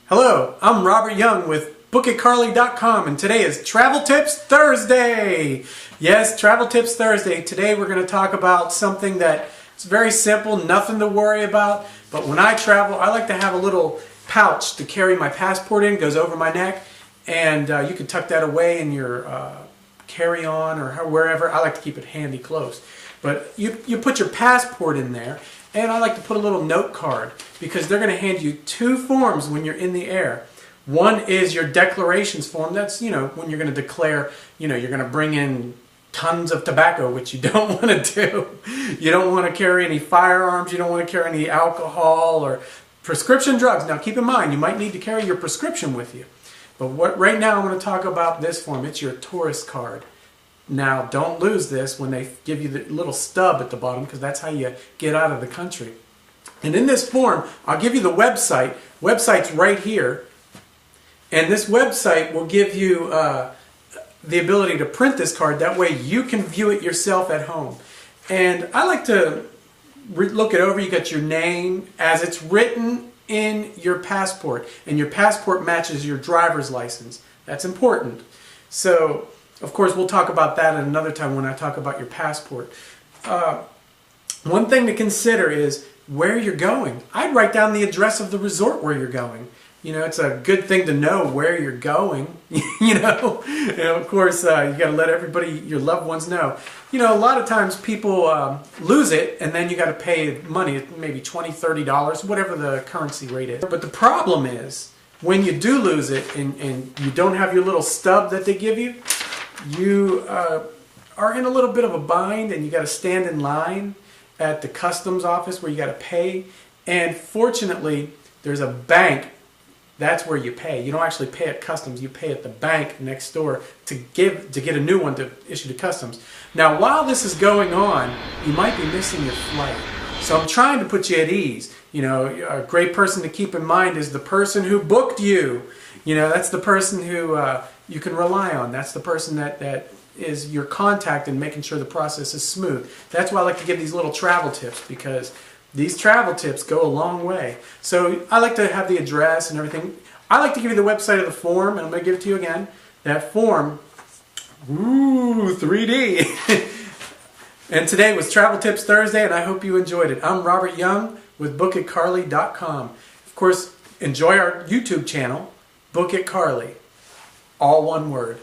Hello, I'm Robert Young with bookitcarly.com and today is Travel Tips Thursday. Yes, Travel Tips Thursday. Today we're going to talk about something that is very simple, nothing to worry about, but when I travel I like to have a little pouch to carry my passport in, goes over my neck, and you can tuck that away in your carry-on or wherever. I like to keep it handy close. But you put your passport in there, and I like to put a little note card because they're going to hand you two forms when you're in the air. One is your declarations form. That's, when you're going to declare, you're going to bring in tons of tobacco, which you don't want to do. You don't want to carry any firearms. You don't want to carry any alcohol or prescription drugs. Now keep in mind, you might need to carry your prescription with you. But right now I'm going to talk about this form. It's your tourist card. Now, don't lose this when they give you the little stub at the bottom, because that's how you get out of the country. And in this form, I'll give you the website. Website's right here. And this website will give you the ability to print this card. That way you can view it yourself at home. And I like to look it over. You got your name as it's written in your passport. And your passport matches your driver's license. That's important. So, of course, we'll talk about that at another time when I talk about your passport. One thing to consider is where you're going. I'd write down the address of the resort where you're going. It's a good thing to know where you're going. And of course, you got to let everybody, your loved ones, know. A lot of times people lose it, and then you got to pay money, maybe $20, $30, whatever the currency rate is. But the problem is, when you do lose it and you don't have your little stub that they give you, you are in a little bit of a bind, and you got to stand in line at the customs office where you got to pay. And fortunately, there's a bank. That's where you pay. You don't actually pay at customs. You pay at the bank next door to get a new one to issue to customs. Now, while this is going on, you might be missing your flight. So I'm trying to put you at ease. A great person to keep in mind is the person who booked you. That's the person who you can rely on. That's the person that is your contact in making sure the process is smooth. That's why I like to give these little travel tips, because these travel tips go a long way. So I like to have the address and everything. I like to give you the website of the form, and I'm going to give it to you again. That form, ooh, 3D. And today was Travel Tips Thursday, and I hope you enjoyed it. I'm Robert Young with bookitcarly.com. Of course, enjoy our YouTube channel, Book It Carly. All one word.